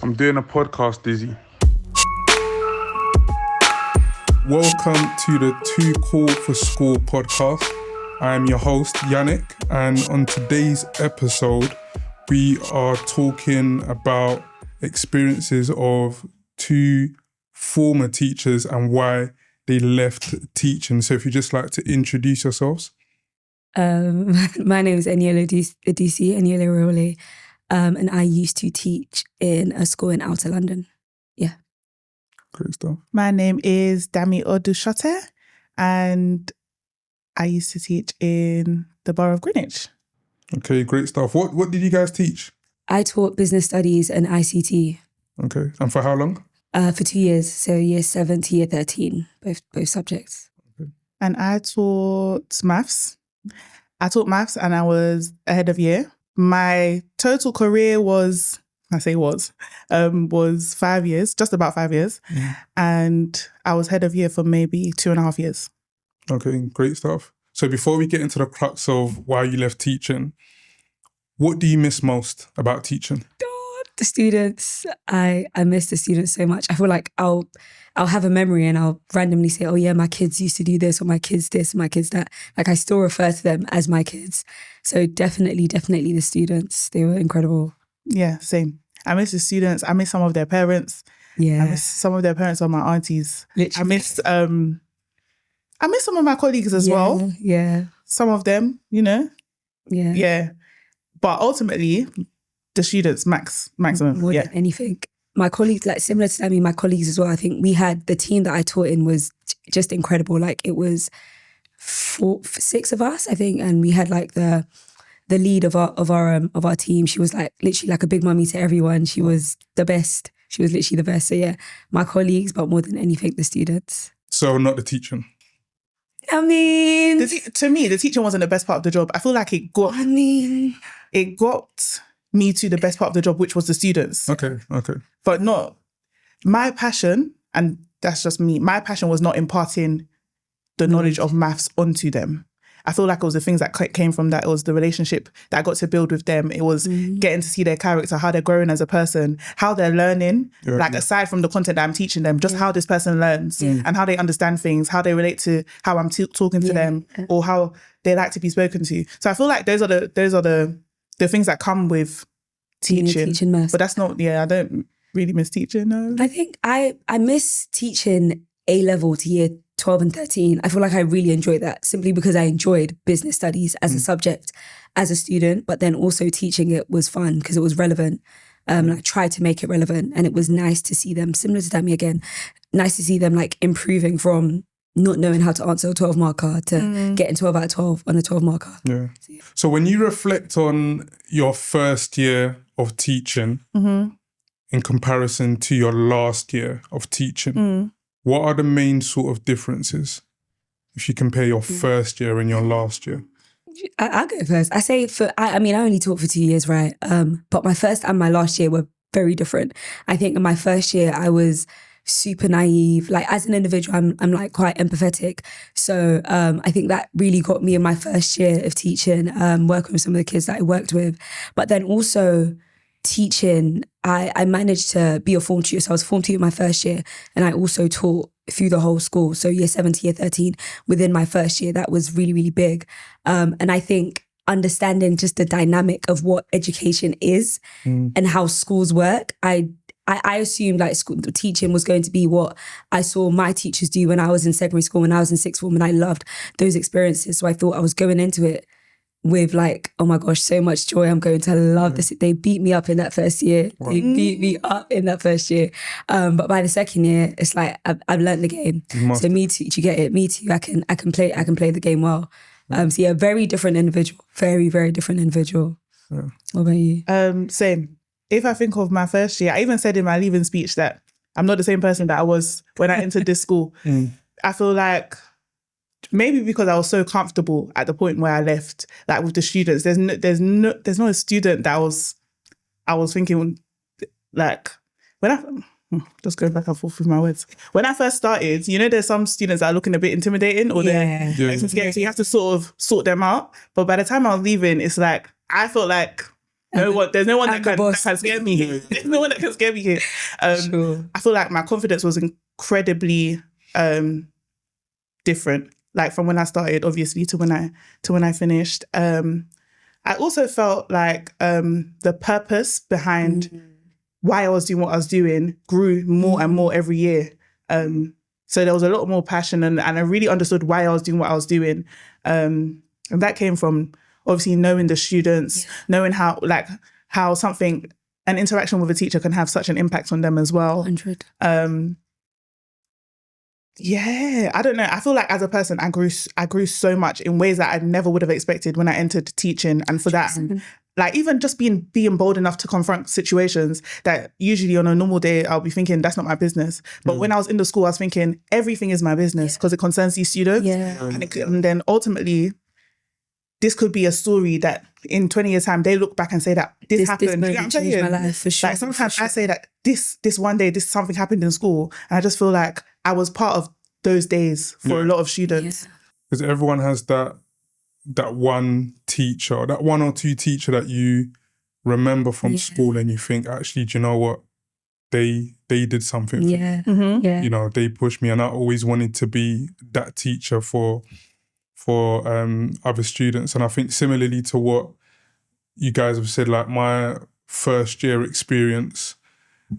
I'm doing a podcast, Dizzy. Welcome to the Too Cool for School podcast. I am your host, Yannick, and on today's episode, we are talking about experiences of two former teachers and why they left teaching. So if you'd just like to introduce yourselves. My name is Eniela Role, and I used to teach in a school in Outer London. Yeah. Great stuff. My name is Dami Odushote, and I used to teach in the Borough of Greenwich. Okay, great stuff. What did you guys teach? I taught business studies and ICT. Okay, and for how long? For 2 years, so year 7 to year 13, both subjects. Okay. And I taught maths. I taught maths and I was ahead of year. My total career was 5 years, just about 5 years. Mm. And I was head of year for maybe 2.5 years. Okay, great stuff. So before we get into the crux of why you left teaching, what do you miss most about teaching? The students. I miss the students so much. I feel like I'll have a memory and I'll randomly say, oh yeah, my kids used to do this, or my kids this, my kids that. Like I still refer to them as my kids. So definitely the students. They were incredible. Yeah, same. I miss the students. I miss some of their parents. Yeah. I miss some of their parents or my aunties. Literally. I miss some of my colleagues as well. Yeah. Some of them, you know. Yeah. Yeah. But ultimately, the students, maximum. More yeah. than anything. My colleagues, like similar to Sammy, my colleagues as well, I think we had, the team that I taught in was just incredible. Like it was 6 of us, I think, and we had like the lead of our team. She was like literally like a big mummy to everyone. She was the best. She was literally the best. So yeah, my colleagues, but more than anything, the students. So not the teaching. I mean, To me, the teaching wasn't the best part of the job. I feel like it got me to the best part of the job, which was the students. Okay. But not my passion, and that's just me. My passion was not imparting the knowledge of maths onto them. I feel like it was the things that came from that. It was the relationship that I got to build with them. It was getting to see their character, how they're growing as a person, how they're learning, aside from the content that I'm teaching them, just how this person learns and how they understand things, how they relate to how I'm talking to them, or how they like to be spoken to. So I feel like those are the things that come with teaching maths. But that's not, I don't really miss teaching, no. I think I miss teaching A-level to year 12 and 13. I feel like I really enjoyed that simply because I enjoyed business studies as a subject as a student, but then also teaching it was fun because it was relevant. And I tried to make it relevant, and it was nice to see them, similar to Dami again, nice to see them like improving from not knowing how to answer a 12 marker to getting 12 out of 12 on a 12 marker. Yeah. So when you reflect on your first year of teaching in comparison to your last year of teaching, what are the main sort of differences if you compare your first year and your last year? I'll go first. I say I only taught for 2 years, right? But my first and my last year were very different. I think in my first year, I was super naive. Like as an individual, I'm like quite empathetic. So I think that really got me in my first year of teaching, working with some of the kids that I worked with. But then also teaching, I managed to be a form tutor. So I was form tutor my first year, and I also taught through the whole school. So year 7 to year 13 within my first year. That was really, really big. And I think understanding just the dynamic of what education is and how schools work, I assumed like school teaching was going to be what I saw my teachers do when I was in secondary school, when I was in sixth form, and I loved those experiences. So I thought I was going into it with like, oh my gosh, so much joy. I'm going to love this. They beat me up in that first year. Wow. They beat me up in that first year. But by the second year, it's like I've learned the game. So me too. Do you get it? Me too. I can play the game well. So yeah, very different individual. Very, very different individual. Yeah. What about you? Same. If I think of my first year, I even said in my leaving speech that I'm not the same person that I was when I entered this school. I feel like maybe because I was so comfortable at the point where I left, like with the students, there's not a student that I was thinking like when I just going back and forth with my words. When I first started, you know, there's some students that are looking a bit intimidating or they're so you have to sort of sort them out. But by the time I was leaving, it's like I felt like There's no one I'm that the can boss. scare me here. There's no one that can scare me here. Sure. I feel like my confidence was incredibly different, like from when I started, obviously, to when I finished. I also felt like the purpose behind why I was doing what I was doing grew more and more every year. So there was a lot more passion, and I really understood why I was doing what I was doing. And that came from obviously knowing the students, knowing how an interaction with a teacher can have such an impact on them as well. 100. Yeah, I don't know. I feel like as a person, I grew so much in ways that I never would have expected when I entered teaching. And for that, like even just being bold enough to confront situations that usually on a normal day, I'll be thinking that's not my business. But when I was in the school, I was thinking everything is my business because it concerns these students. Yeah. And then ultimately, this could be a story that in 20 years' time, they look back and say that this happened. You know what I'm changed saying? my life for sure. Like sometimes I say that this one day, something happened in school, and I just feel like I was part of those days for a lot of students. Because everyone has that one teacher, that one or two teacher that you remember from school, and you think, actually, do you know what? They did something for me. Yeah. You know, they pushed me, and I always wanted to be that teacher for other students. And I think similarly to what you guys have said, like my first year experience,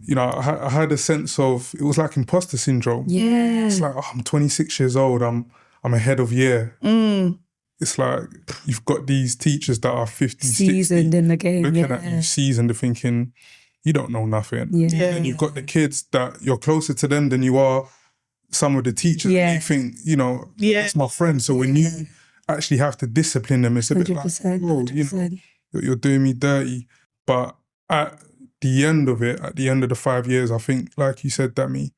you know, I had a sense of, it was like imposter syndrome. Yeah. It's like, oh, I'm 26 years old, I'm ahead of year. It's like you've got these teachers that are 50, seasoned 60, in the game. looking at you seasoned, they're thinking, you don't know nothing. And you've got the kids that you're closer to them than you are some of the teachers. You think, you know, that's my friend. So when you actually have to discipline them, it's a bit like, oh, you know, you're doing me dirty. But at the end of it, at the end of the 5 years, I think, like you said, Dami,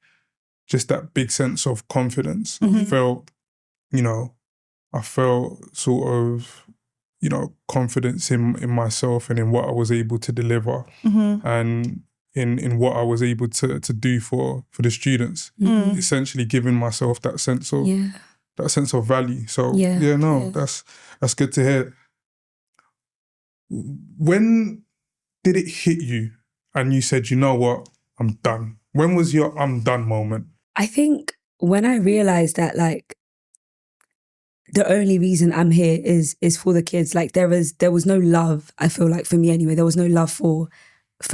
just that big sense of confidence. I felt, you know, sort of, you know, confidence in myself and in what I was able to deliver and in what I was able to do for the students. Essentially giving myself that sense of value. So that's good to hear. When did it hit you and you said, you know what, I'm done? When was your I'm done moment? I think when I realized that, like, the only reason I'm here is for the kids. Like there was no love, I feel like, for me anyway. There was no love for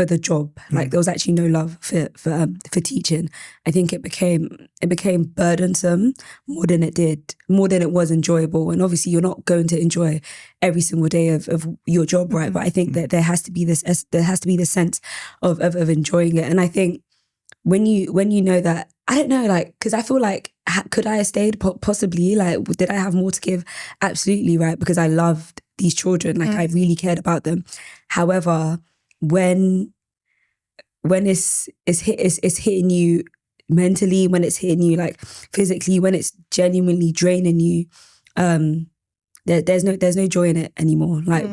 the job. Like there was actually no love for teaching. I think it became burdensome more than it was enjoyable. And obviously you're not going to enjoy every single day of your job, right? But I think that there has to be this sense of enjoying it. And I think when you know that, I don't know, like, because I feel like, could I have stayed? Possibly. Like, did I have more to give? Absolutely, right? Because I loved these children. Like, I really cared about them. However, when it's hitting you mentally, when it's hitting you like physically, when it's genuinely draining you, there's no joy in it anymore. Like,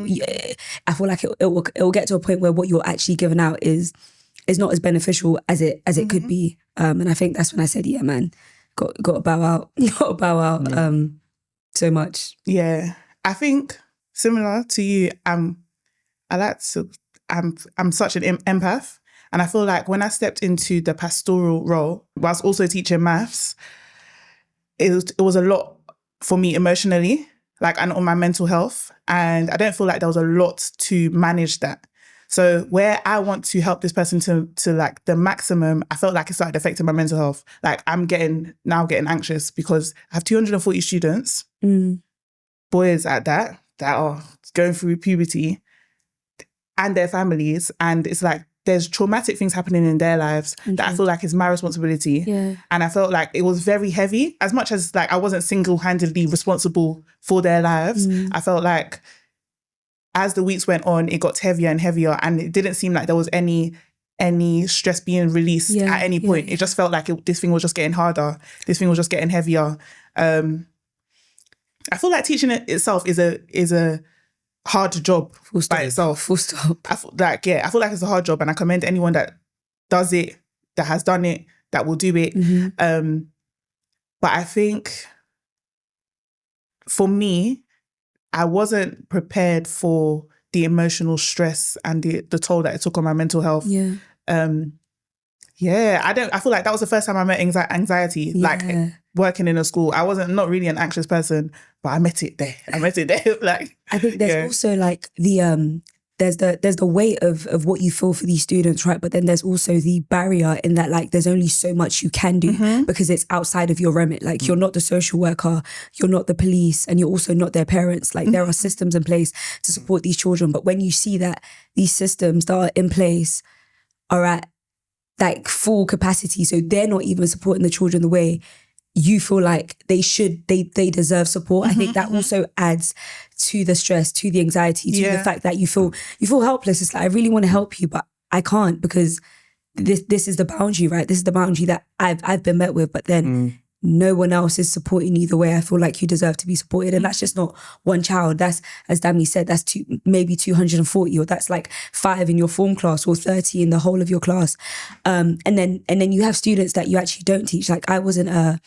I feel like it will get to a point where what you're actually giving out is not as beneficial as it could be. And I think that's when I said, yeah, man, got to bow out. Got to bow out so much. Yeah. I think similar to you, I'm such an empath. And I feel like when I stepped into the pastoral role, whilst also teaching maths, it was a lot for me emotionally, like, and on my mental health. And I don't feel like there was a lot to manage that. So where I want to help this person to like the maximum, I felt like it started affecting my mental health. Like I'm getting anxious because I have 240 students, boys at that are going through puberty and their families. And it's like, there's traumatic things happening in their lives that I feel like is my responsibility. Yeah. And I felt like it was very heavy. As much as like I wasn't single-handedly responsible for their lives, I felt like as the weeks went on, it got heavier and heavier, and it didn't seem like there was any stress being released at any point. It just felt like this thing was just getting harder. This thing was just getting heavier. I feel like teaching itself is a hard job by itself. Full stop. I feel like it's a hard job, and I commend anyone that does it, that has done it, that will do it. But I think for me, I wasn't prepared for the emotional stress and the toll that it took on my mental health. Yeah. I feel like that was the first time I met anxiety, like working in a school. I wasn't not really an anxious person, but I met it there. Like, I think there's also like the there's the weight of what you feel for these students, right? But then there's also the barrier in that, like, there's only so much you can do because it's outside of your remit. Like, you're not the social worker, you're not the police, and you're also not their parents. Like, there are systems in place to support these children. But when you see that these systems that are in place are at like full capacity, so they're not even supporting the children the way you feel like they should, they deserve support. I think that also adds to the stress, to the anxiety, to the fact that you feel helpless. It's like, I really want to help you, but I can't because this is the boundary, right? This is the boundary that I've been met with, but then no one else is supporting you the way I feel like you deserve to be supported. And that's just not one child. That's, as Dami said, that's maybe 240, or that's like 5 in your form class, or 30 in the whole of your class. And then you have students that you actually don't teach. Like, I wasn't a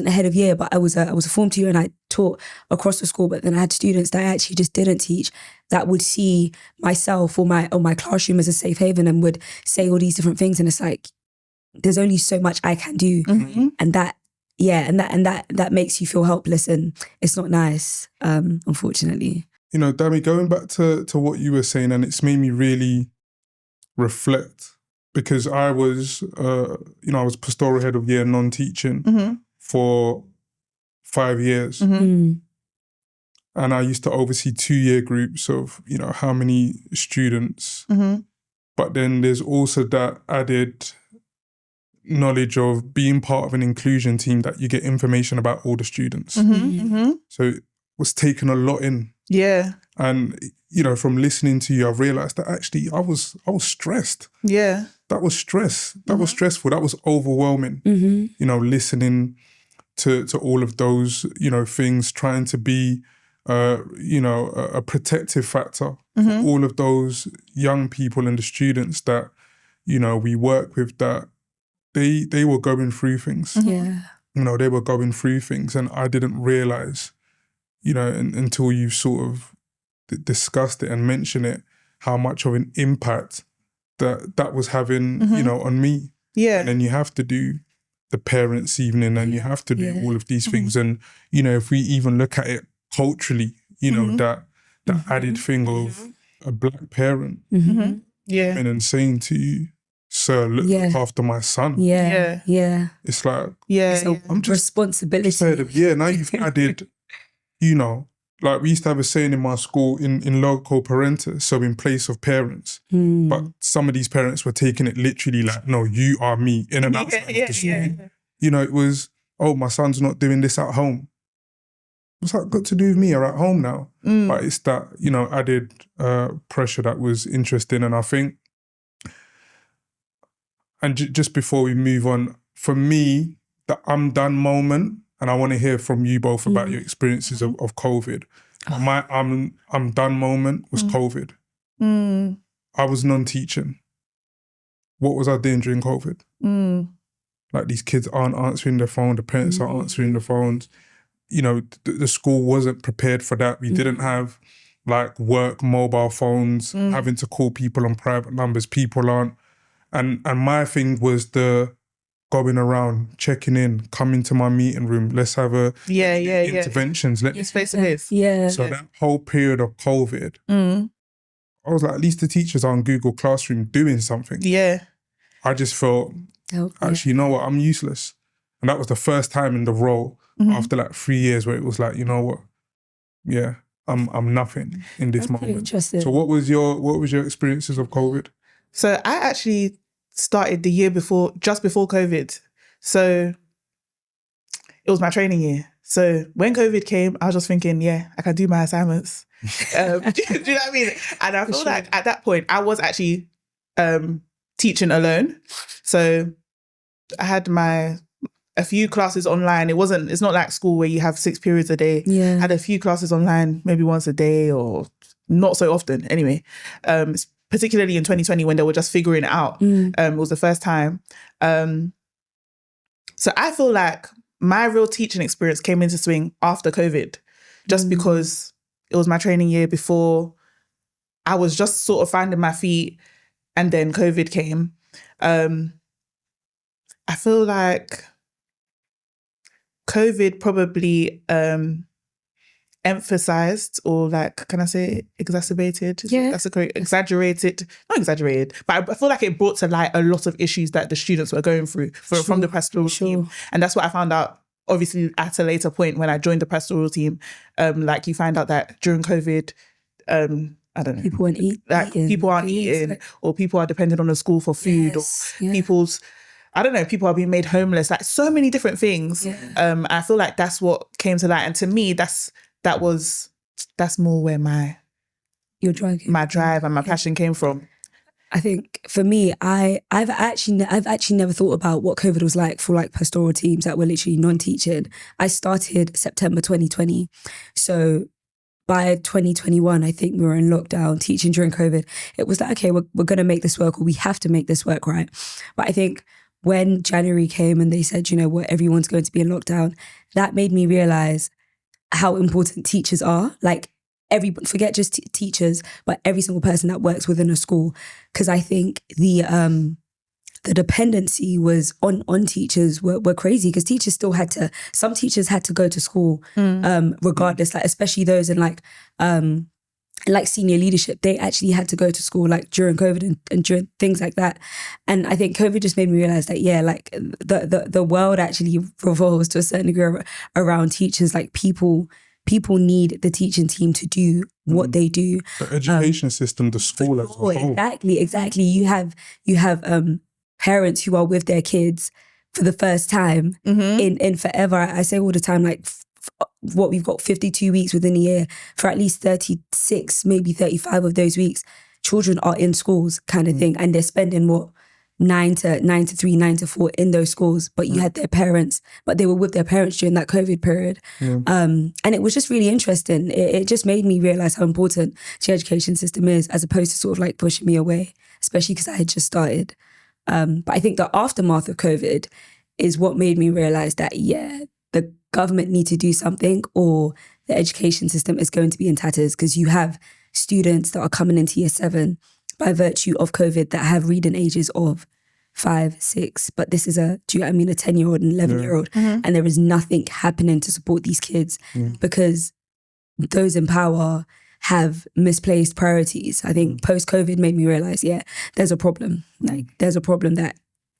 head of year, but I was a form tutor and I taught across the school. But then I had students that I actually just didn't teach, that would see myself or my classroom as a safe haven and would say all these different things. And it's like, there's only so much I can do, and that makes you feel helpless, and it's not nice, unfortunately. You know, Dami, going back to what you were saying, and it's made me really reflect, because I was, I was pastoral head of year non-teaching for 5 years. And I used to oversee 2-year groups of, how many students. But then there's also that added knowledge of being part of an inclusion team, that you get information about all the students. So it was taking a lot in. Yeah. And, from listening to you, I've realised that actually I was stressed. Yeah. That was stress. That was stressful. That was overwhelming. Listening to all of those, things, trying to be, a protective factor for all of those young people and the students that, we work with, that they were going through things. Yeah. They were going through things, and I didn't realise, until you sort of discussed it and mentioned it, how much of an impact that was having, on me. Yeah. And then you have to do the parents' evening, and you have to do all of these things. And, if we even look at it culturally, that added thing of a black parent and saying to you, "Sir, look after my son." Yeah. It's like, I'm just responsibility. Now you've added, like we used to have a saying in my school, in loco parentis, so in place of parents. But some of these parents were taking it literally, like, no, you are me, in and outside of the school. It was, oh, my son's not doing this at home. What's that got to do with me? Or at home now? But it's that, added pressure that was interesting. And I think, and just before we move on, for me, the I'm done moment, and I want to hear from you both about your experiences of COVID. My I'm done moment was COVID. I was non-teaching. What was I doing during COVID? Like, these kids aren't answering their phone, the parents aren't answering the phones. The school wasn't prepared for that. We didn't have like work mobile phones, having to call people on private numbers. People aren't. And my thing was the going around, checking in, coming to my meeting room. Let's have interventions. Let's face it. So that whole period of COVID, I was like, at least the teachers are on Google Classroom doing something. Yeah. I just felt, actually, you know what? I'm useless. And that was the first time in the role after like 3 years where it was like, you know what? Yeah, I'm nothing in this moment. Interesting. So what was your experiences of COVID? So I actually started the year before, just before COVID. So it was my training year. So when COVID came, I was just thinking, I can do my assignments. Do you know what I mean? And I feel like at that point, I was actually teaching alone. So I had a few classes online. It's not like school where you have 6 periods a day. I had a few classes online, maybe once a day, or not so often. Anyway, particularly in 2020 when they were just figuring it out. It was the first time. So I feel like my real teaching experience came into swing after COVID, just because it was my training year before I was just sort of finding my feet, and then COVID came. I feel like COVID probably emphasized, or like, can I say exacerbated? Yeah. That's a correct, not exaggerated, but I feel like it brought to light a lot of issues that the students were going through from the pastoral team. And that's what I found out, obviously, at a later point when I joined the pastoral team. Like, you find out that during COVID, I don't know. People aren't eating, or people are dependent on the school for food, or people are being made homeless, like so many different things. Yeah. I feel like that's what came to light. And to me, that's more where my drive and my passion came from. I think for me, I've actually never thought about what COVID was like for like pastoral teams that were literally non-teaching. I started September 2020. So by 2021, I think we were in lockdown, teaching during COVID. It was like, okay, we're going to make this work, or we have to make this work, right? But I think when January came and they said, you know what, everyone's going to be in lockdown, that made me realize how important teachers are. Like, forget just teachers, but every single person that works within a school. Because I think the dependency was on teachers were crazy, because some teachers had to go to school regardless, like especially those in like senior leadership. They actually had to go to school like during COVID and during things like that. And I think COVID just made me realize that, yeah, like the world actually revolves to a certain degree around teachers. Like people need the teaching team to do what they do. The education system, the school as a whole. Exactly. You have parents who are with their kids for the first time in forever. I say all the time, like what we've got 52 weeks within a year. For at least 36, maybe 35 of those weeks, children are in schools, kind of thing, and they're spending 9 to 3, 9 to 4 in those schools. But you had their parents, but they were with their parents during that COVID period. And it was just really interesting. It just made me realize how important the education system is, as opposed to sort of like pushing me away, especially because I had just started. But I think the aftermath of COVID is what made me realize that, yeah, the government need to do something, or the education system is going to be in tatters, because you have students that are coming into year 7 by virtue of COVID that have reading ages of 5, 6. But this is a 10-year-old and 11-year-old. And there is nothing happening to support these kids because those in power have misplaced priorities. I think post-COVID made me realize, yeah, there's a problem. Like, there's a problem that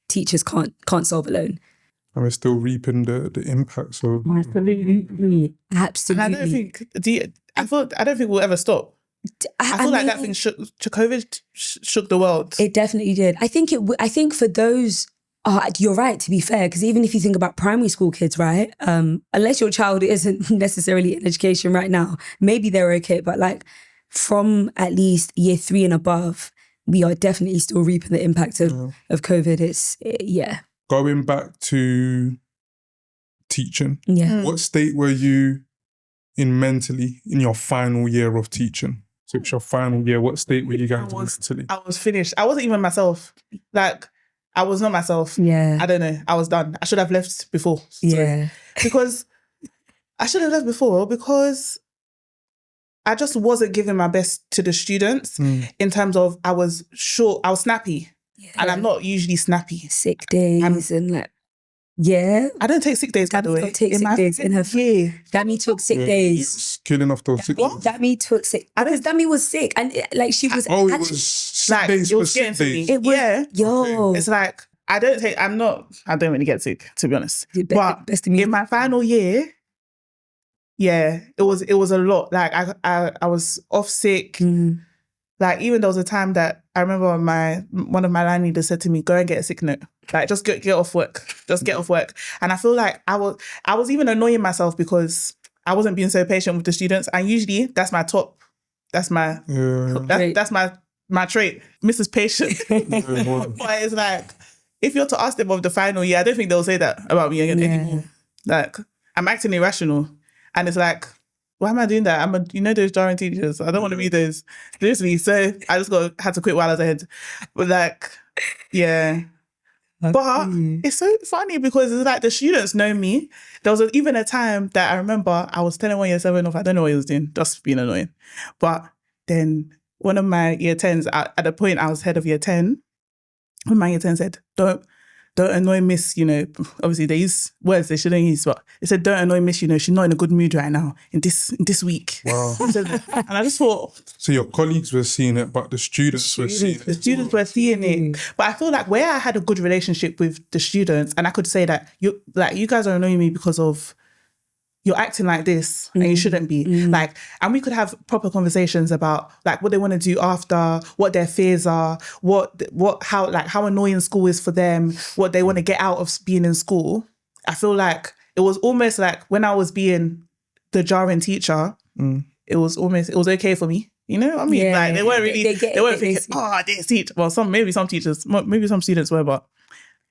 teachers can't solve alone. And we're still reaping the impacts of... Absolutely. And I don't think we'll ever stop. I feel like that thing COVID shook the world. It definitely did. I think for those... you're right, to be fair, because even if you think about primary school kids, right? Unless your child isn't necessarily in education right now, maybe they're okay. But like from at least year 3 and above, we are definitely still reaping the impact of COVID. Going back to teaching, what state were you in mentally in your final year of teaching? So it's your final year. What state were you going to mentally? I was finished. I wasn't even myself. Like, I was not myself. Yeah. I don't know. I was done. I should have left before. Yeah. Because I should have left before, because I just wasn't giving my best to the students in terms of I was snappy. Yeah. And I'm not usually snappy. Sick days and like, yeah. I don't take sick days, by the way. Don't take sick days in her. Yeah. Dami took sick days. Killing off those sick days. Dami took sick. Because Dami was sick, and like she was. Oh, it was sick days for sick days. It was, It's like I don't really get sick, to be honest. But in my final year, it was a lot. Like I was off sick. Like, even there was a time that I remember one of my line leaders said to me, "Go and get a sick note. Like, just get off work. Just get off work." And I feel like I was even annoying myself because I wasn't being so patient with the students. And usually that's my top. That's my that's my trait, Mrs. Patient. But it's like, if you're to ask them of the final year, I don't think they'll say that about me anymore. Like, I'm acting irrational, and it's like, why am I doing that? Those jarring teachers. I don't want to be those. Seriously. So I just had to quit while I was ahead. But like, yeah. But it's so funny because it's like the students know me. There was even a time that I remember I was telling 1 year 7 off, I don't know what he was doing, just being annoying. But then one of my year 10s, at the point I was head of year 10, when my year 10 said, don't annoy Miss, obviously they use words they shouldn't use, but it said, don't annoy Miss, she's not in a good mood right now in this week. Wow. And I just thought... So your colleagues were seeing it, but the students were seeing it. The students were seeing it. But I feel like where I had a good relationship with the students, and I could say that you guys are annoying me because of you're acting like this and you shouldn't be. And we could have proper conversations about like what they want to do after, what their fears are, how annoying school is for them, what they want to get out of being in school. I feel like it was almost like when I was being the jarring teacher, it was okay for me. You know what I mean? Like they weren't really, they weren't thinking, I didn't teach. Well, maybe some teachers, maybe some students were, but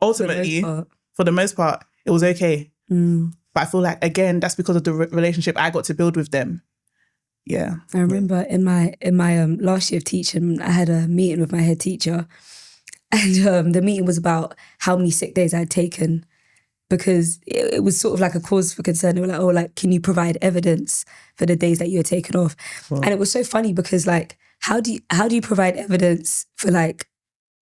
ultimately, for the most part, it was okay. But I feel like, again, that's because of the relationship I got to build with them. Yeah. I remember in my last year of teaching, I had a meeting with my head teacher, and the meeting was about how many sick days I'd taken, because it was sort of like a cause for concern. They were like, can you provide evidence for the days that you were taken off? Wow. And it was so funny because like, how do you provide evidence for like,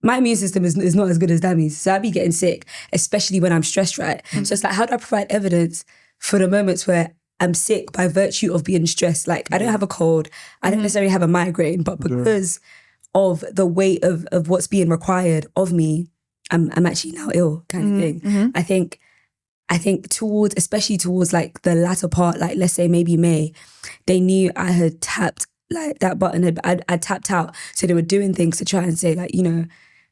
my immune system is not as good as Dammy's. So I'd be getting sick, especially when I'm stressed, right? So it's like, how do I provide evidence for the moments where I'm sick by virtue of being stressed? Like, I don't have a cold. I don't necessarily have a migraine, but because of the weight of what's being required of me, I'm actually now ill kind of thing. I think especially towards like the latter part, like let's say maybe May, they knew I had tapped like that button, I'd tapped out. So they were doing things to try and say like,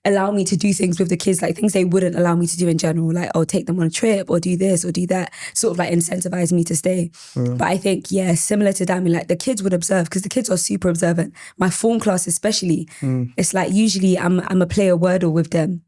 allow me to do things with the kids, like things they wouldn't allow me to do in general, like, take them on a trip or do this or do that, sort of like incentivize me to stay. But I think, similar to Dami, like the kids would observe because the kids are super observant. My form class especially, it's like usually I'm a player Wordle with them.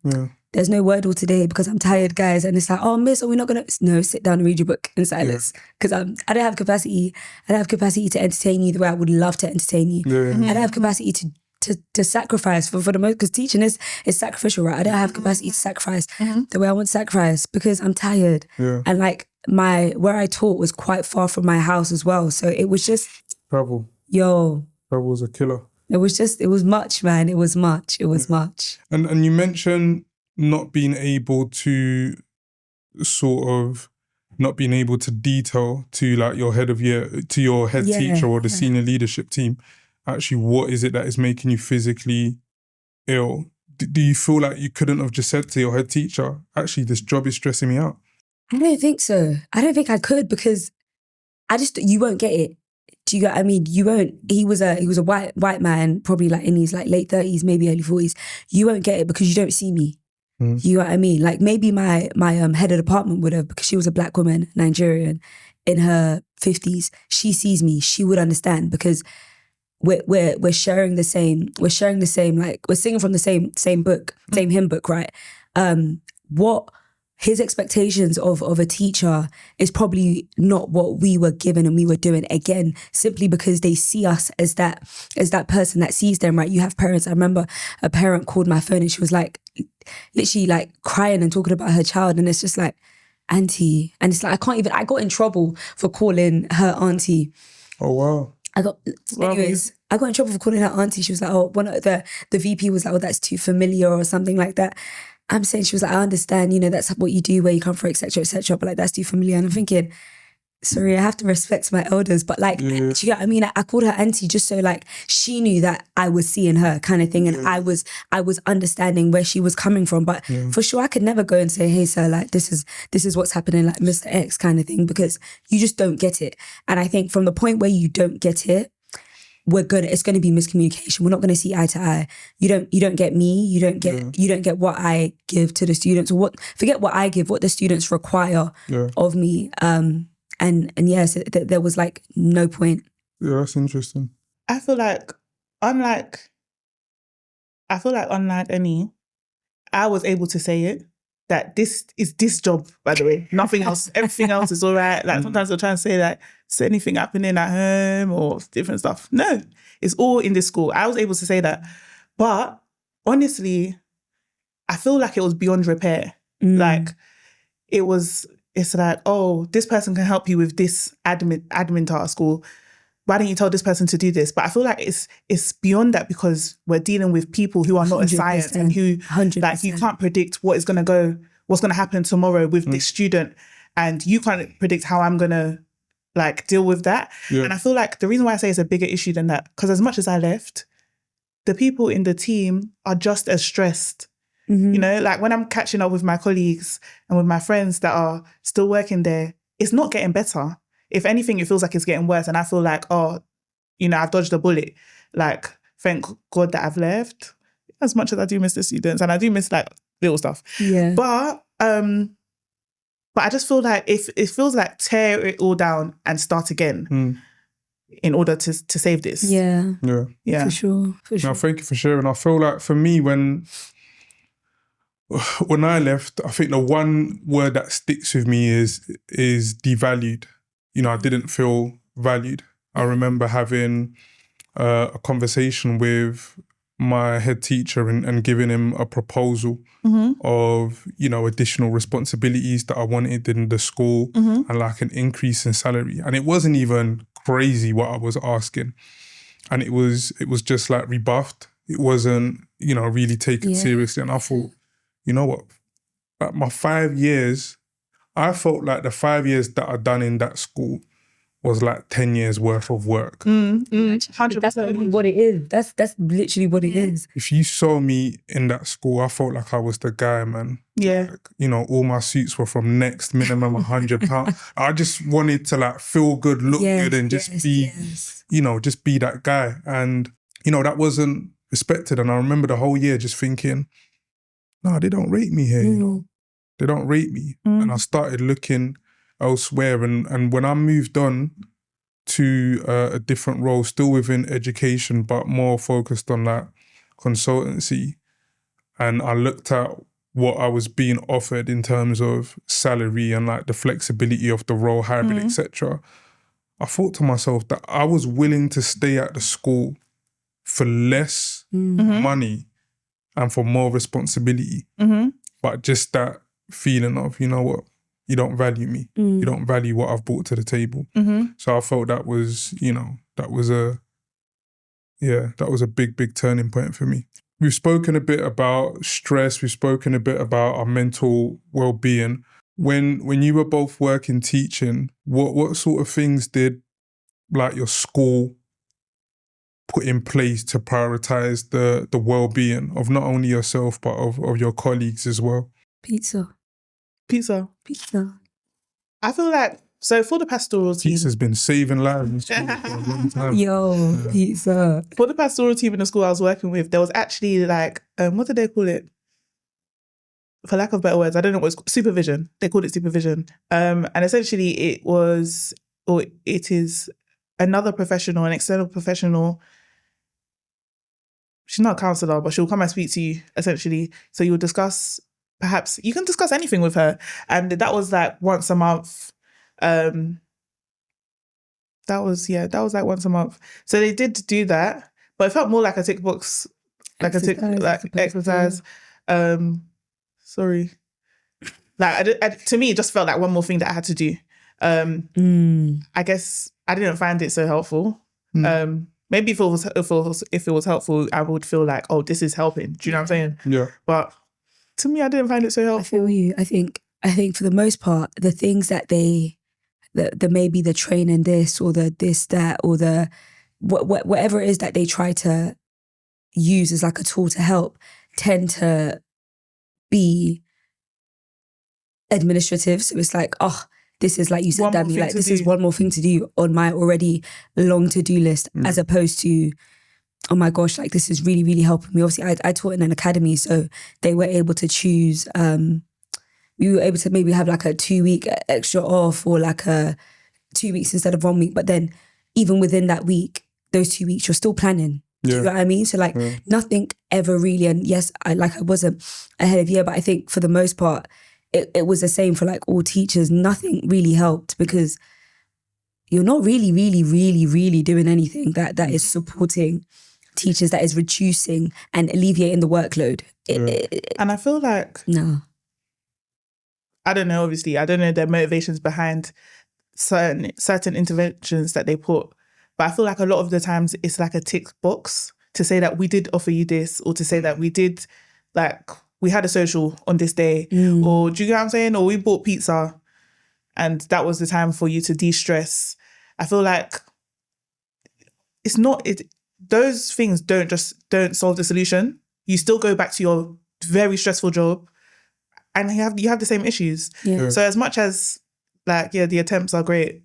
There's no Wordle today because I'm tired, guys. And it's like, oh, miss, are we not going to... No, sit down and read your book in silence. Because I don't have capacity. I don't have capacity to entertain you the way I would love to entertain you. I don't have capacity to sacrifice for the most, because teaching is sacrificial, right? I don't have capacity to sacrifice the way I want to sacrifice because I'm tired. And like where I taught was quite far from my house as well. So it was just... Travel. Travel was a killer. It was much, man. It was much. And you mentioned not being able to detail to like your head teacher or the senior leadership team, actually what is it that is making you physically ill? Do you feel like you couldn't have just said to your head teacher, actually this job is stressing me out? I don't think so. I don't think I could, because you won't get it. Do you get what I mean? You won't. He was a white man, probably like in his like late 30s, maybe early 40s. You won't get it because you don't see me. You know what I mean? Like maybe my head of department would have, because she was a black woman, Nigerian, in her 50s. She sees me. She would understand because we're sharing the same. We're sharing the same. Like we're singing from the same book, same hymn book, right? What his expectations of a teacher is probably not what we were given and we were doing, again, simply because they see us as that person that sees them, right? You have parents. I remember a parent called my phone and she was like, literally like crying and talking about her child. And it's just like, auntie. And it's like, I got in trouble for calling her auntie. Oh, wow. I got in trouble for calling her auntie. She was like, one of the VP was like, oh, that's too familiar or something like that. I'm saying, she was like, I understand, that's what you do, where you come from, etc., but like, that's too familiar. And I'm thinking, sorry, I have to respect my elders. But like, do you know what I mean? I called her auntie just so like she knew that I was seeing her kind of thing. And I was understanding where she was coming from. But for sure, I could never go and say, hey, sir, like, this is what's happening, like Mr. X kind of thing, because you just don't get it. And I think from the point where you don't get it, it's going to be miscommunication. We're not going to see eye to eye. You don't get me. You don't get what I give to the students, or forget what I give, what the students require of me. And yes, there was like no point. Yeah, that's interesting. I feel like unlike any, I was able to say it, that this is this job, by the way, nothing else. Everything else is all right. Like sometimes they'll try and say like, is anything happening at home or different stuff? No, it's all in this school. I was able to say that. But honestly, I feel like it was beyond repair. Like it's like, oh, this person can help you with this admin task, or why didn't you tell this person to do this? But I feel like it's beyond that, because we're dealing with people who are not a science and who 100%. like you can't predict what's going to happen tomorrow with this student, and you can't predict how I'm going to like deal with that. Yeah. And I feel like the reason why I say it's a bigger issue than that, because as much as I left, the people in the team are just as stressed. Mm-hmm. You know, like when I'm catching up with my colleagues and with my friends that are still working there, it's not getting better. If anything, it feels like it's getting worse. And I feel like, oh, you know, I've dodged a bullet. Like, thank God that I've left. As much as I do miss the students, and I do miss like little stuff. Yeah. But I just feel like it feels like tear it all down and start again in order to save this. Yeah. Yeah. For sure. No, thank you for sharing. I feel like for me, when I left, I think the one word that sticks with me is devalued. You know, I didn't feel valued. I remember having a conversation with my head teacher and giving him a proposal of, you know, additional responsibilities that I wanted in the school and like an increase in salary. And it wasn't even crazy what I was asking. And it was just like rebuffed. It wasn't, you know, really taken seriously. And I thought, you know what, like my 5 years, I felt like the 5 years that I'd done in that school was like 10 years worth of work. 100%. That's what it is. That's literally what it is. If you saw me in that school, I felt like I was the guy, man. Yeah. Like, you know, all my suits were from Next, minimum £100. I just wanted to like feel good, look good, and just be, you know, just be that guy. And, you know, that wasn't respected. And I remember the whole year just thinking, no, they don't rate me here, you know. They don't rate me. And I started looking elsewhere. And when I moved on to a different role, still within education, but more focused on like consultancy, and I looked at what I was being offered in terms of salary and like the flexibility of the role, hybrid, etc., I thought to myself that I was willing to stay at the school for less money and for more responsibility. But just that feeling of, you know what, you don't value me. You don't value what I've brought to the table. So I felt that was, you know, that was a big, big turning point for me. We've spoken a bit about stress. We've spoken a bit about our mental well-being. When you were both working teaching, what sort of things did like your school put in place to prioritise the well-being of not only yourself but of your colleagues as well? Pizza. I feel like, so for the pastoral team... Pizza's been saving lives in school for a long time. Pizza. For the pastoral team in the school I was working with, there was actually like, what did they call it? For lack of better words, I don't know what it's called. Supervision. They called it supervision. And essentially it is another professional, an external professional. She's not a counsellor, but she'll come and speak to you, essentially. So you'll discuss, perhaps, you can discuss anything with her. And that was like once a month. That was like once a month. So they did do that, but it felt more like a tick box, exercise. Sorry. Like to me, it just felt like one more thing that I had to do. I guess I didn't find it so helpful. Maybe if it was helpful, I would feel like, oh, this is helping. Do you know what I'm saying? Yeah. But to me, I didn't find it so helpful. I feel you. I think for the most part, the things that maybe the training this or the this, that, or the whatever it is that they try to use as like a tool to help tend to be administrative. So it's like, oh, this is, like you said, Danny, like this is one more thing to do on my already long to-do list, as opposed to, oh my gosh, like this is really, really helping me. Obviously, I taught in an academy, so they were able to choose, we were able to maybe have like a 2-week extra off, or like a 2 weeks instead of 1 week. But then even within that week, those 2 weeks, you're still planning. Do you know what I mean? So like nothing ever really, and yes, I wasn't ahead of year, but I think for the most part, it was the same for like all teachers. Nothing really helped because you're not really, really, really, really doing anything that is supporting teachers, that is reducing and alleviating the workload. And I feel like... No. I don't know, obviously. I don't know their motivations behind certain interventions that they put But I feel like a lot of the times it's like a tick box to say that we did offer you this, or to say that we did, like, we had a social on this day, or do you get what I'm saying? Or we bought pizza and that was the time for you to de-stress. I feel like those things don't solve the solution. You still go back to your very stressful job and you have the same issues. Yeah. So as much as, like, yeah, the attempts are great,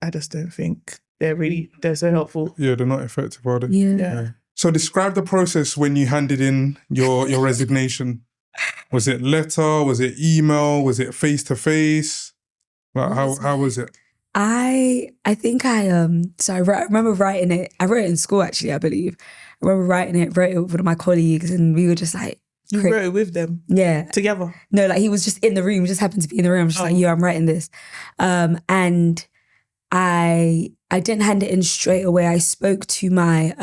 I just don't think they're so helpful. Yeah, they're not effective, are they? Yeah. So describe the process when you handed in your resignation. Was it letter? Was it email? Was it face-to-face? Like, how was it? I think I remember writing it. I wrote it in school, actually, I believe. I remember wrote it with one of my colleagues, and we were just like, you wrote it with them? Yeah. Together? No, like he was just in the room, just happened to be in the room. I was just like, I'm writing this. And I didn't hand it in straight away. I spoke to my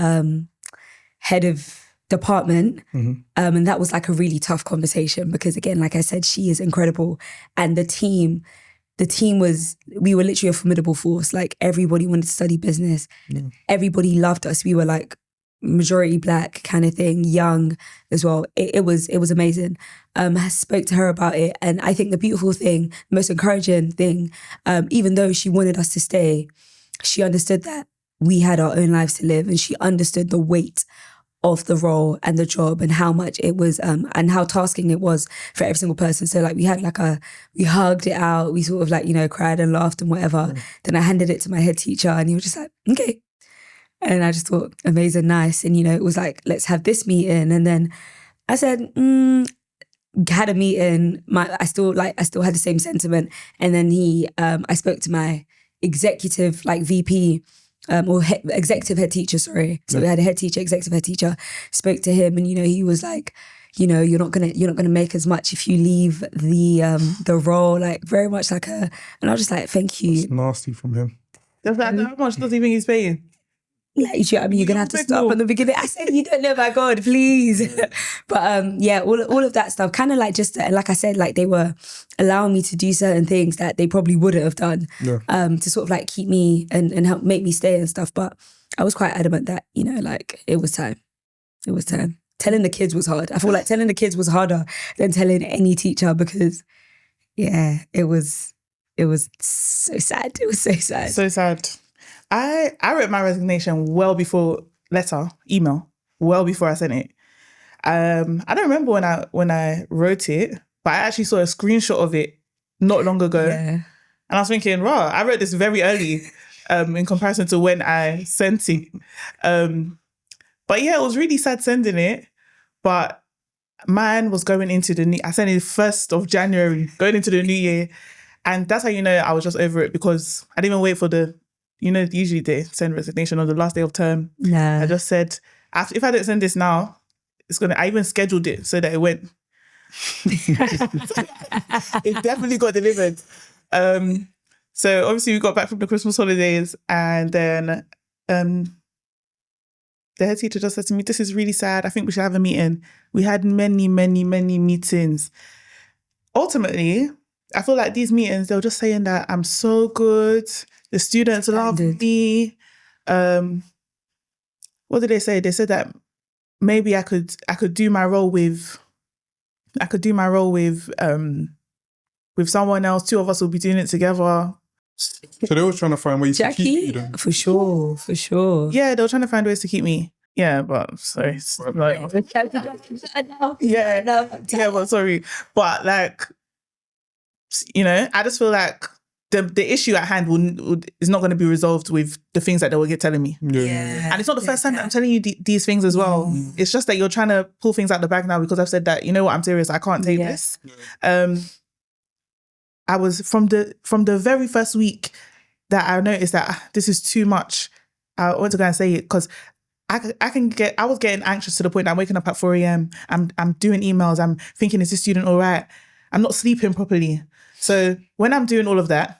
head of department, and that was like a really tough conversation because, again, like I said, she is incredible. And the team we were literally a formidable force. Like, everybody wanted to study business. Everybody loved us. We were like majority Black kind of thing, young as well. It was amazing. I spoke to her about it, and I think the beautiful thing, most encouraging thing, even though she wanted us to stay, she understood that we had our own lives to live, and she understood the weight of the role and the job and how much it was and how tasking it was for every single person. So like we hugged it out, we sort of like, cried and laughed and whatever. Then I handed it to my head teacher and he was just like, okay. And I just thought, amazing, nice. And it was like, let's have this meeting. And then I said, had a meeting. I still had the same sentiment. And then I spoke to my executive VP, executive head teacher, sorry. So we had a head teacher, executive head teacher, spoke to him, and he was like, you're not gonna make as much if you leave the role, like very much like and I was just like, thank you. It's nasty from him. That's like, how much does he think he's paying? Like, you're gonna have to start from the beginning. I said, you don't know about God, please. But all of that stuff, kind of like just like I said, like they were allowing me to do certain things that they probably wouldn't have done, to sort of like keep me and help make me stay and stuff. But I was quite adamant that like it was time. It was time. Telling the kids was hard. I feel like telling the kids was harder than telling any teacher because, it was so sad. It was so sad. So sad. I wrote my resignation email, well before I sent it. I don't remember when I wrote it, but I actually saw a screenshot of it not long ago. Yeah. And I was thinking, wow, I wrote this very early in comparison to when I sent it. But yeah, it was really sad sending it. But mine was going into I sent it 1st of January, going into the new year. And that's how I was just over it, because I didn't even wait for usually they send resignation on the last day of term. Nah. I just said, if I don't send this now, I even scheduled it so that it went. It definitely got delivered. So obviously we got back from the Christmas holidays, and then the head teacher just said to me, this is really sad. I think we should have a meeting. We had many, many, many meetings. Ultimately, I feel like these meetings, they were just saying that I'm so good. The students love me. What did they say? They said that maybe I could do my role with someone else. 2 of us will be doing it together. So they were trying to find ways to keep you then. For sure. Yeah, they were trying to find ways to keep me. Yeah, but sorry. But sorry. But like, I just feel like the issue at hand is not going to be resolved with the things that they will telling me. Yeah. And it's not the first time that I'm telling you these things as well. It's just that you're trying to pull things out the bag now because I've said that, I'm serious, I can't take this. I was from the very first week that I noticed that this is too much. I went to go and say it because I was getting anxious to the point that I'm waking up at 4 a.m. I'm doing emails. I'm thinking, is this student all right? I'm not sleeping properly. So when I'm doing all of that,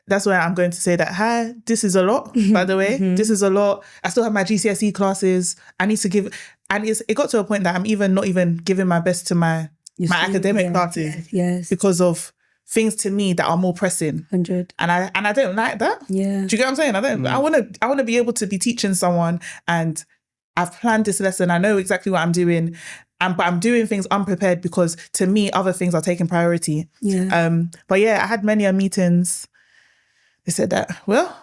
that's where I'm going to say that, hi, this is a lot, by the way. This is a lot. I still have my GCSE classes. I need to give, and it got to a point that I'm not even giving my best to my academic classes because of things to me that are more pressing. 100. And I don't like that. Yeah. Do you get what I'm saying? I want to be able to be teaching someone and I've planned this lesson. I know exactly what I'm doing. But I'm doing things unprepared because to me, other things are taking priority. Yeah. But yeah, I had many meetings. They said that, well,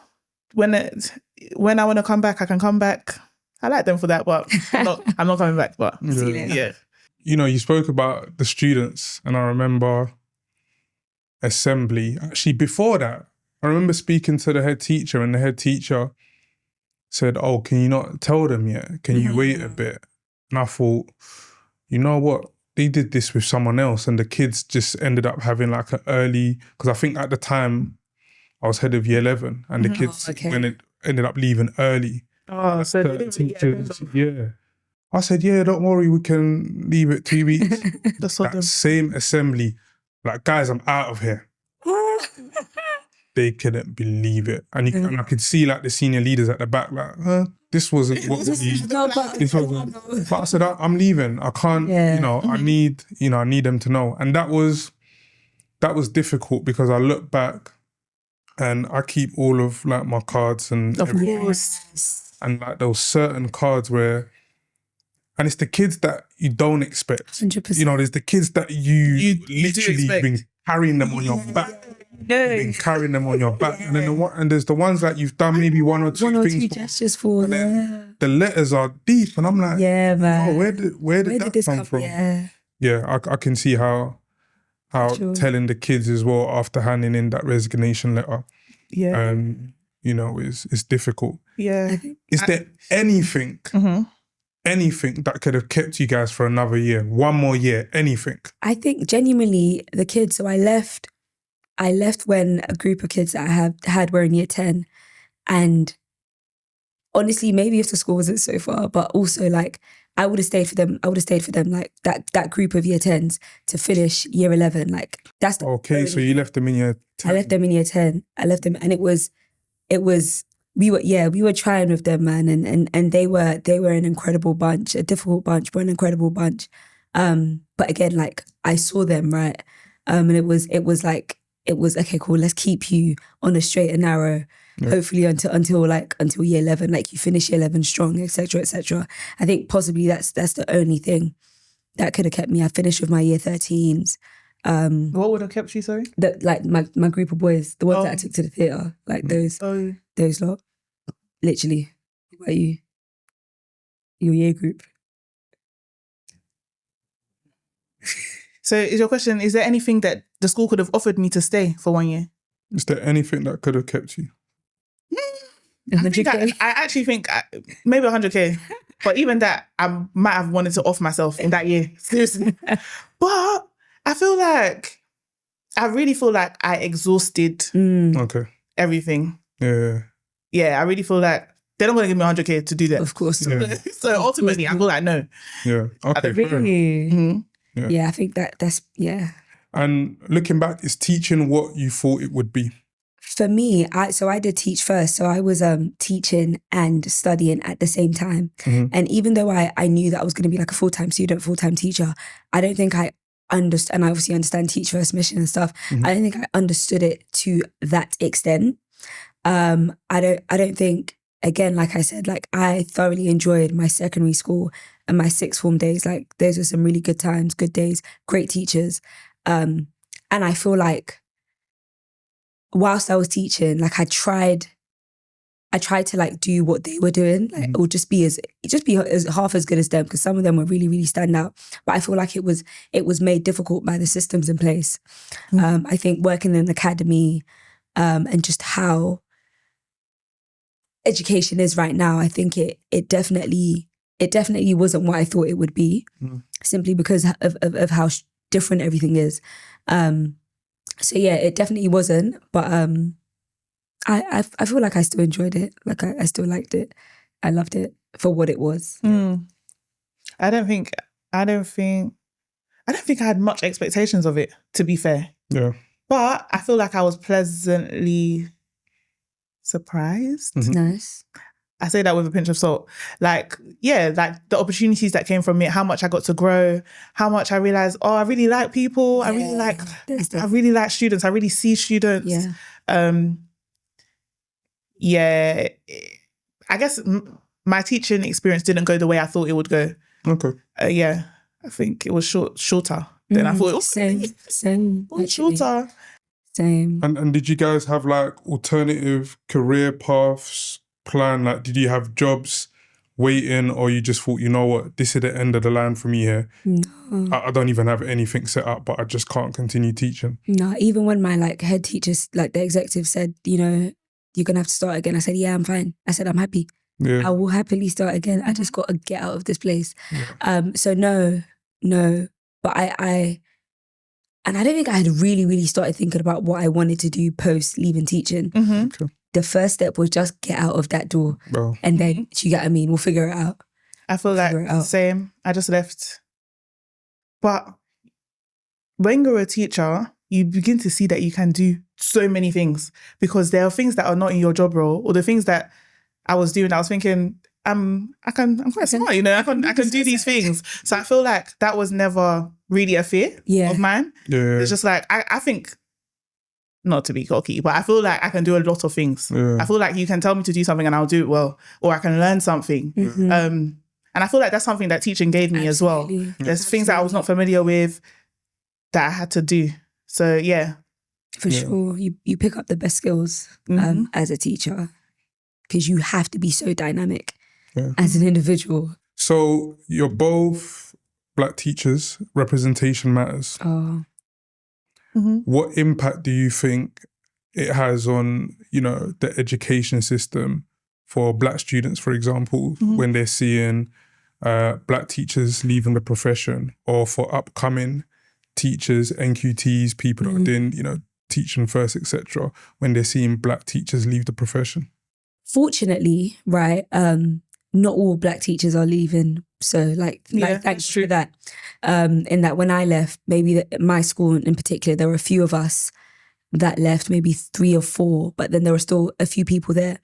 when I want to come back, I can come back. I like them for that, but I'm not coming back. But See you later. yeah. You know, you spoke about the students, and I remember assembly. Actually, before that, I remember speaking to the head teacher, and the head teacher said, "Oh, can you not tell them yet? Can you wait a bit?" And I thought, you know what? They did this with someone else, and the kids just ended up having like an early. Because I think at the time I was head of year 11, and the kids ended up leaving early. Oh, so they didn't really teachers, yeah. I said, yeah, don't worry, we can leave it 2 weeks. That's what That same assembly, like, guys, I'm out of here. They couldn't believe it. And I could see like the senior leaders at the back, like, this wasn't what this wasn't. But I said, I'm leaving. I can't, I need them to know. And that was difficult because I look back and I keep all of like my cards and everything. And like there was certain cards where, and it's the kids that you don't expect. 100%. You know, there's the kids that you literally been carrying them on your back. You've been carrying them on your back. And then there's the ones that you've done maybe one or two things gestures for. And then the letters are deep. And I'm like, yeah, man. Oh, where did that come from? Yeah, I can see how telling the kids as well after handing in that resignation letter. Yeah. Is difficult. Yeah. Is there anything that could have kept you guys for another year, one more year, anything? I think genuinely the kids, so I left when a group of kids that I had were in year 10. And honestly, maybe if the school wasn't so far, but also like I would have stayed for them. Like that group of year 10s to finish year 11. Like that's the okay. So you left them in year 10. I left them in year 10. I left them, and it was we were trying with them, man, and they were an incredible bunch, a difficult bunch, but an incredible bunch. But again, like I saw them, right, and it was okay, cool. Let's keep you on a straight and narrow. Yeah. Hopefully until year 11, like you finish year 11 strong, etc., etc. I think possibly that's the only thing that could have kept me. I finished with my year 13s. What would have kept you, sorry? Like my group of boys, the ones that I took to the theatre, like those lot. Literally. What about you? Your year group. So is your question, is there anything that the school could have offered me to stay for 1 year? Is there anything that could have kept you? I actually think maybe 100K. But even that, I might have wanted to off myself in that year. Seriously. But I really feel like I exhausted everything. Yeah. Yeah, I really feel like they're not going to give me 100K to do that. Of course. Yeah. So ultimately, I feel like no. Yeah. Okay. Really? Mm-hmm. Yeah, I think that's. And looking back, is teaching what you thought it would be? For me, I did teach first. So I was teaching and studying at the same time. Mm-hmm. And even though I knew that I was going to be like a full-time student, full-time teacher, I don't think I understand. And I obviously understand Teach First mission and stuff. Mm-hmm. I don't think I understood it to that extent. I don't think, again, like I said, like I thoroughly enjoyed my secondary school and my sixth form days. Like those were some really good times, good days, great teachers. And I feel like whilst I was teaching, like I tried to like do what they were doing, like, or just be as half as good as them, because some of them were really, really stand out. But I feel like it was made difficult by the systems in place. I think working in an academy and just how education is right now, I think it definitely wasn't what I thought it would be, simply because of how different everything is. So yeah, it definitely wasn't, but I feel like I still enjoyed it. Like I still liked it. I loved it for what it was. I don't think I had much expectations of it, to be fair. Yeah. But I feel like I was pleasantly surprised. Nice. I say that with a pinch of salt. Like, yeah, like the opportunities that came from it, how much I got to grow, how much I realized, I really like people. I really like students. I really see students. Yeah. I guess my teaching experience didn't go the way I thought it would go. Okay. I think it was shorter than I thought it was. Same. Shorter. Same. And did you guys have like alternative career paths planned? Like, did you have jobs waiting, or you just thought, you know what, this is the end of the line for me here? No. I don't even have anything set up, but I just can't continue teaching. No, even when my like head teachers, like the executive said, you know, you're going to have to start again. I said, yeah, I'm fine. I said, I'm happy. Yeah. I will happily start again. I just got to get out of this place. Yeah. So no. But I don't think I had really started thinking about what I wanted to do post leaving teaching. Okay. The first step was just get out of that door. Well, And then, you get what I mean? We'll figure it out. I feel like same. I just left. But when you're a teacher, you begin to see that you can do so many things, because there are things that are not in your job role, or the things that I was doing. I was thinking, I'm quite smart, you know. I can do these things. So I feel like that was never really a fear of mine. Yeah. It's just like I think, not to be cocky, but I feel like I can do a lot of things. Yeah. I feel like you can tell me to do something and I'll do it well, or I can learn something. And I feel like that's something that teaching gave me as well. There's things that I was not familiar with that I had to do. So yeah. For sure. You pick up the best skills as a teacher, because you have to be so dynamic as an individual. So you're both Black teachers. Representation matters. What impact do you think it has on, you know, the education system for Black students, for example, when they're seeing Black teachers leaving the profession, or for upcoming teachers, NQTs, people that are doing, you know, teaching first, etc., when they're seeing Black teachers leave the profession? Fortunately, right, not all Black teachers are leaving. So thanks for that. In that when I left, maybe my school in particular, there were a few of us that left, maybe 3 or 4, but then there were still a few people there.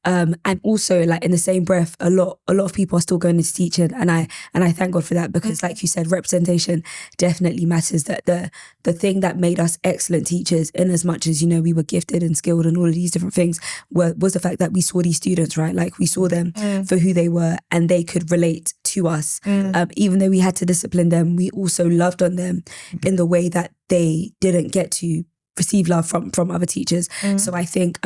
And also, like, in the same breath, a lot of people are still going into teaching, and I thank God for that, because like you said, representation definitely matters. That the thing that made us excellent teachers, in as much as, you know, we were gifted and skilled and all of these different things, was the fact that we saw these students, right? Like, we saw them for who they were, and they could relate to us. Even though we had to discipline them, we also loved on them in the way that they didn't get to receive love from other teachers. So I think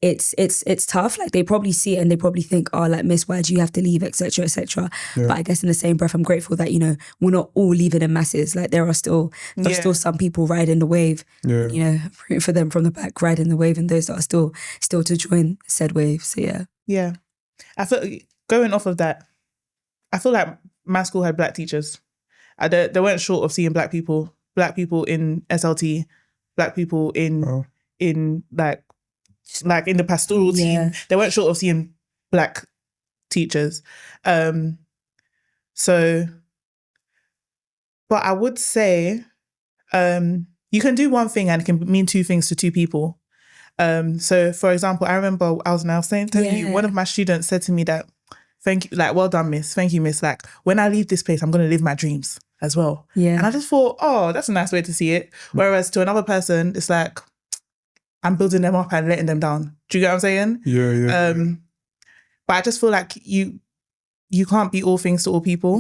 it's tough. Like, they probably see it and they probably think, oh, like, Miss, why do you have to leave, etc., etc. But I guess in the same breath, I'm grateful that, you know, we're not all leaving in masses. Like, there's still some people riding the wave, you know, rooting for them from the back, riding the wave, and those that are still to join said wave. So yeah. I feel, going off of that, I feel like my school had Black teachers. They weren't short of seeing Black people in SLT, Black people in like in the pastoral team. They weren't short of seeing Black teachers. So, but I would say you can do one thing and it can mean 2 things to 2 people. So, for example, I remember I was telling you, one of my students said to me that, thank you, like, well done, Miss. Thank you, Miss. Like, when I leave this place, I'm going to live my dreams as well. And I just thought, oh, that's a nice way to see it. Whereas to another person, it's like, I'm building them up and letting them down. Do you get what I'm saying? Yeah. But I just feel like you can't be all things to all people.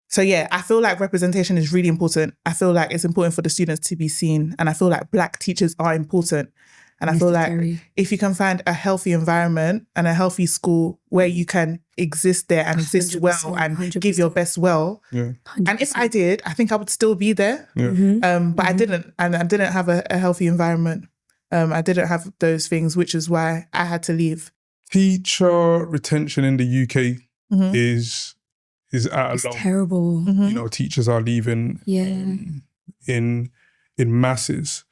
So yeah, I feel like representation is really important. I feel like it's important for the students to be seen. And I feel like Black teachers are important. And I feel like if you can find a healthy environment and a healthy school where you can exist there and exist well and 100%. Give your best well. And if I did, I think I would still be there. But I didn't. And I didn't have a healthy environment. I didn't have those things, which is why I had to leave. Teacher retention in the UK is at a low. It's terrible. You know, teachers are leaving in masses.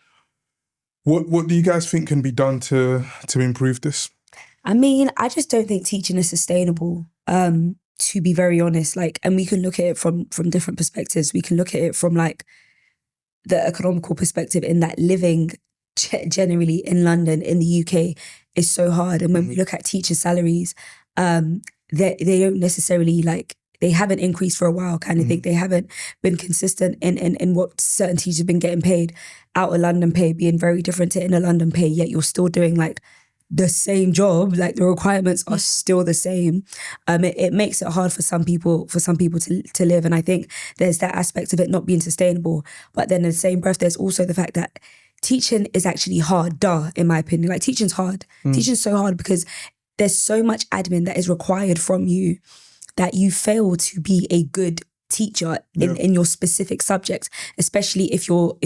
What do you guys think can be done to improve this? I mean, I just don't think teaching is sustainable, to be very honest. Like, and we can look at it from different perspectives. We can look at it from, like, the economical perspective, in that living generally in London, in the UK, is so hard. And when we look at teacher salaries, they don't necessarily they haven't increased for a while kind of thing. They haven't been consistent in what certain teachers have been getting paid. Out of London pay being very different to inner London pay, yet you're still doing the same job, the requirements are still the same. It makes it hard for some people to live. And I think there's that aspect of it not being sustainable. But then in the same breath, there's also the fact that teaching is actually hard, in my opinion. Teaching's hard. Teaching's so hard because there's so much admin that is required from you that you fail to be a good teacher in your specific subject, especially if you're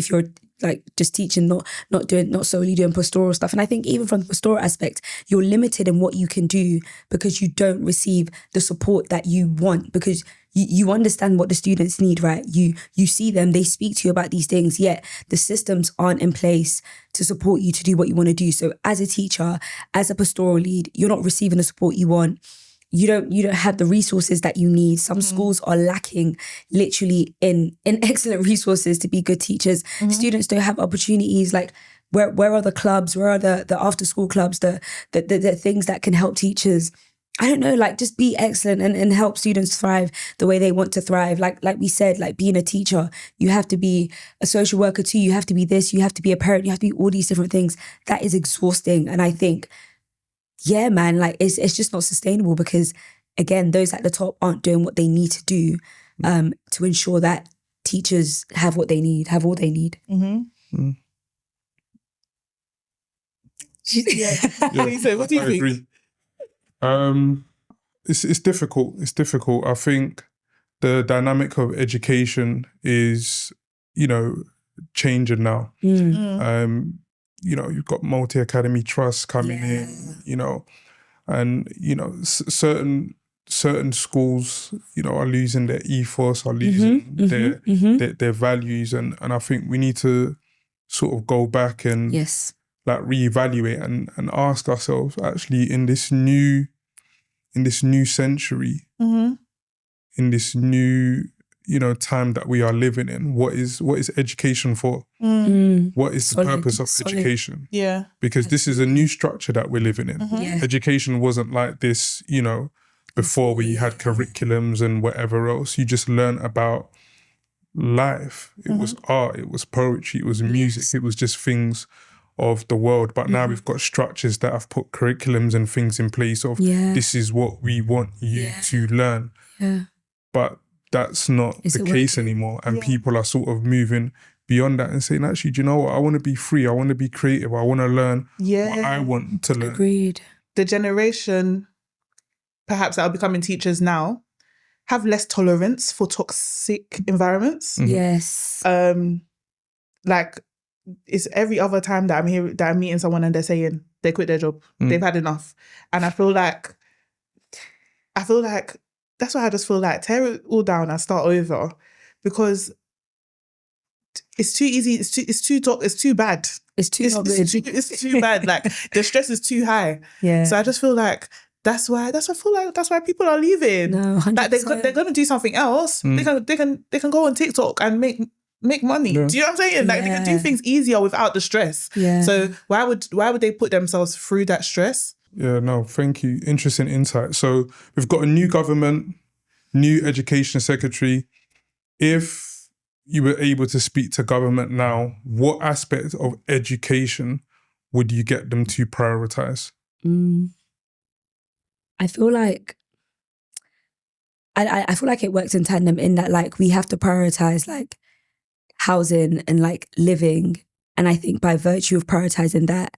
just teaching, not solely doing pastoral stuff. And I think even from the pastoral aspect, you're limited in what you can do because you don't receive the support that you want, because you understand what the students need, right? You see them, they speak to you about these things, yet the systems aren't in place to support you to do what you want to do. So as a teacher, as a pastoral lead, you're not receiving the support you want. You don't have the resources that you need. Some schools are lacking literally in excellent resources to be good teachers. Students don't have opportunities. Where are the clubs? Where are the after school clubs? The things that can help teachers? I don't know, just be excellent and help students thrive the way they want to thrive. Like we said, being a teacher, you have to be a social worker too. You have to be this, you have to be a parent, you have to be all these different things. That is exhausting. And I think, yeah, man, it's just not sustainable because, again, those at the top aren't doing what they need to do to ensure that teachers have what they need, have all they need. Yeah, what do you I think? agree. It's difficult. It's difficult. I think the dynamic of education is, changing now. You've got multi-academy trusts coming in, and, certain schools, are losing their ethos, are losing their values. And I think we need to sort of go back and reevaluate and ask ourselves, actually, in this new century, in this new time that we are living in, what is education for? What is the purpose of education? Yeah. Because this is a new structure that we're living in. Education wasn't like this, before we had curriculums and whatever else. You just learn about life. It was art, it was poetry, it was music, it was just things of the world. But now we've got structures that have put curriculums and things in place of this is what we want you to learn. But that's not the case anymore. And people are sort of moving beyond that and saying, actually, do you know what? I want to be free. I want to be creative. I want to learn what I want to learn. Agreed. The generation, perhaps that are becoming teachers now, have less tolerance for toxic environments. Yes. It's every other time that I'm meeting someone and they're saying they quit their job. They've had enough. And I feel like that's why I just feel like tear it all down and start over, because it's too easy. It's too bad. It's too bad. The stress is too high. Yeah. So I just feel like that's why people are leaving. No, 100%. They're gonna do something else. They can go on TikTok and make money. Yeah. Do you know what I'm saying? They can do things easier without the stress. Yeah. So why would they put themselves through that stress? Yeah, no, thank you. Interesting insight. So we've got a new government, new education secretary. If you were able to speak to government now, what aspect of education would you get them to prioritise? I feel like I feel like it works in tandem in that we have to prioritise housing and living. And I think by virtue of prioritising that,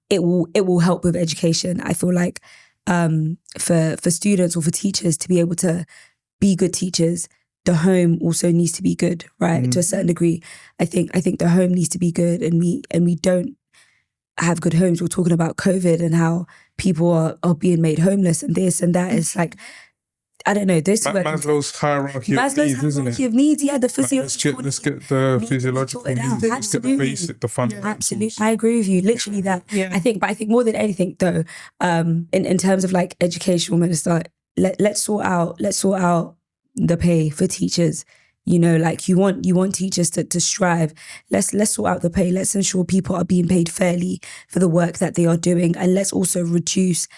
it will help with education. I feel like for students or for teachers to be able to be good teachers, the home also needs to be good, right? To a certain degree. I think the home needs to be good, and we don't have good homes. We're talking about COVID and how people are being made homeless and this and that. It's I don't know. Maslow's hierarchy of needs, isn't it? Of needs, yeah. The physiological. Let's get the physiological needs. Let's get the basic, the fundamentals. Absolutely, I agree with you. Literally that. Yeah. I think more than anything, though, in terms of educational minister, let's sort out the pay for teachers. You know, like you want teachers to strive. Let's sort out the pay. Let's ensure people are being paid fairly for the work that they are doing. And let's also reduce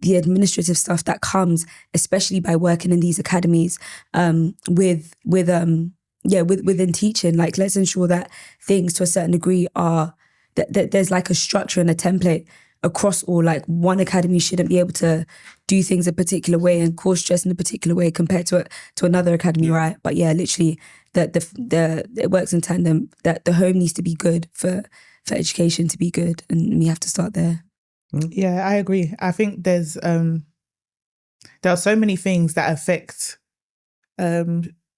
the administrative stuff that comes, especially by working in these academies, within teaching. Like, let's ensure that things to a certain degree are that there's like a structure and a template across all. Like, one academy shouldn't be able to do things a particular way and cause stress in a particular way compared to another academy, right? But yeah, literally, it works in tandem. That the home needs to be good for education to be good, and we have to start there. Yeah, I agree. I think there are so many things that affect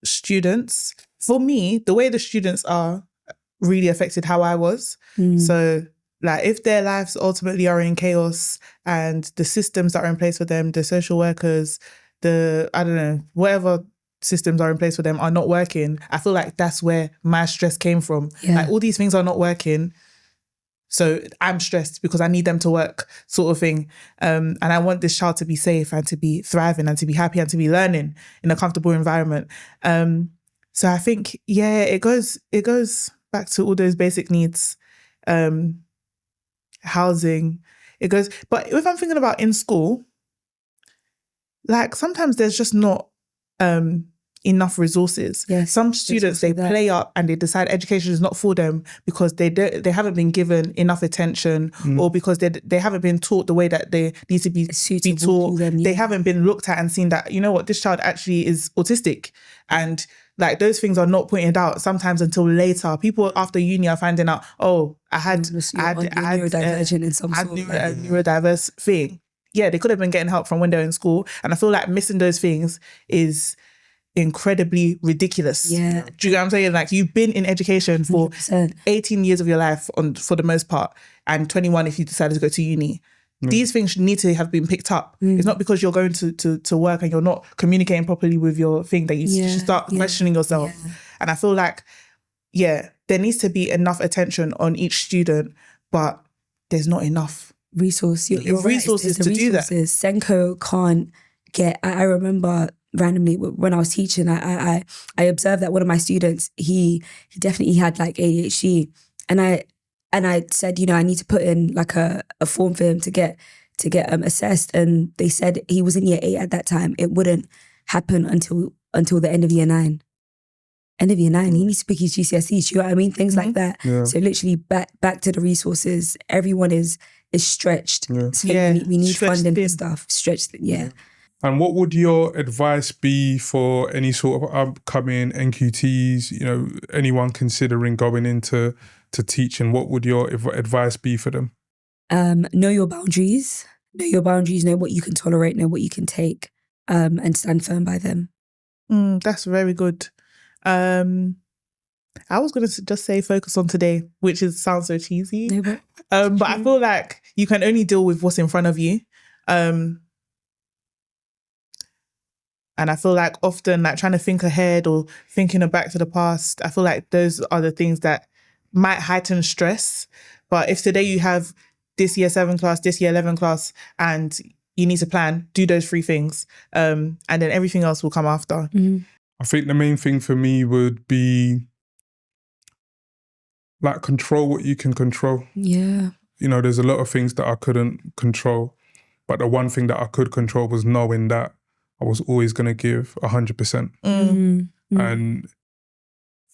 students. For me, the way the students are really affected how I was. So, like, if their lives ultimately are in chaos and the systems that are in place for them, the social workers, whatever systems are in place for them are not working, I feel like that's where my stress came from. Yeah. Like, all these things are not working, so I'm stressed because I need them to work, sort of thing. And I want this child to be safe and to be thriving and to be happy and to be learning in a comfortable environment. So I think, yeah, it goes back to all those basic needs. Housing, but if I'm thinking about in school, like, sometimes there's just not enough resources. Yes, some students, they play up and they decide education is not for them because they haven't been given enough attention, or because they haven't been taught the way that they need to be taught. Them, yeah. They haven't been looked at and seen that, you know what, this child actually is autistic. And like, those things are not pointed out sometimes until later. People after uni are finding out, oh, I had neurodivergent in some sort. A neurodiverse thing. Yeah, they could have been getting help from when they were in school. And I feel like missing those things is incredibly ridiculous. Yeah. Do you know what I'm saying? Like, you've been in education for 100%. 18 years of your life for the most part, and 21 if you decided to go to uni. These things need to have been picked up. It's not because you're going to work and you're not communicating properly with your thing that you should start questioning yourself. Yeah. And I feel like, there needs to be enough attention on each student, but there's not enough resources to do that. Senko can't get. I remember randomly when I was teaching, I observed that one of my students, he definitely had like ADHD, and I said, I need to put in like a form for him to get assessed, and they said he was in year 8 at that time. It wouldn't happen until the end of year 9. End of year 9, he needs to pick his GCSEs. You know what I mean? Things like that. Yeah. So literally back to the resources. Everyone is stretched. Yeah. So we need funding for stuff. Stretched. Yeah. And what would your advice be for any sort of upcoming NQTs? Anyone considering going into teaching? What would your advice be for them? Know your boundaries. Know what you can tolerate. Know what you can take. And stand firm by them. That's very good. I was going to just say focus on today, which sounds so cheesy. No, but I feel like you can only deal with what's in front of you. And I feel like often, like, trying to think ahead or thinking back to the past, I feel like those are the things that might heighten stress. But if today you have this year 7 class, this year 11 class, and you need to plan, do those 3 things. And then everything else will come after. Mm-hmm. I think the main thing for me would be, like, control what you can control. Yeah. There's a lot of things that I couldn't control, but the one thing that I could control was knowing that I was always going to give 100%. Mm-hmm. And,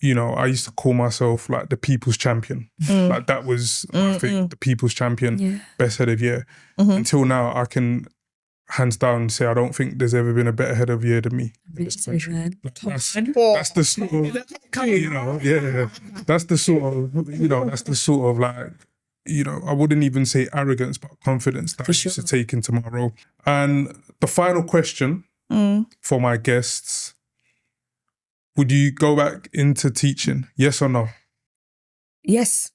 I used to call myself like the people's champion. Like, that was, I think, the people's champion, best head of year. Until now, I can hands down say I don't think there's ever been a better head of year than me in this country. Like, that's the sort of, that's the sort of like, I wouldn't even say arrogance, but confidence that I used to take into my role. And the final question for my guests, would you go back into teaching? Yes or no? Yes.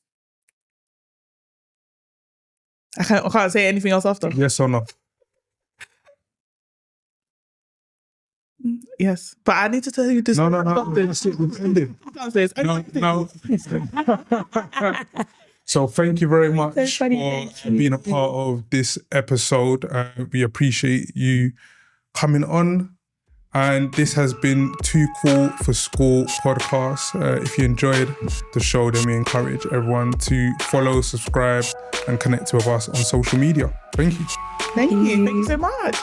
I can't say anything else after. Yes or no? Yes, but I need to tell you this. No. That's it. We've ended. No. So thank you very much for being a part of this episode. We appreciate you coming on. And this has been Too Cool for School podcast. If you enjoyed the show, then we encourage everyone to follow, subscribe, and connect with us on social media. Thank you. Thank you so much.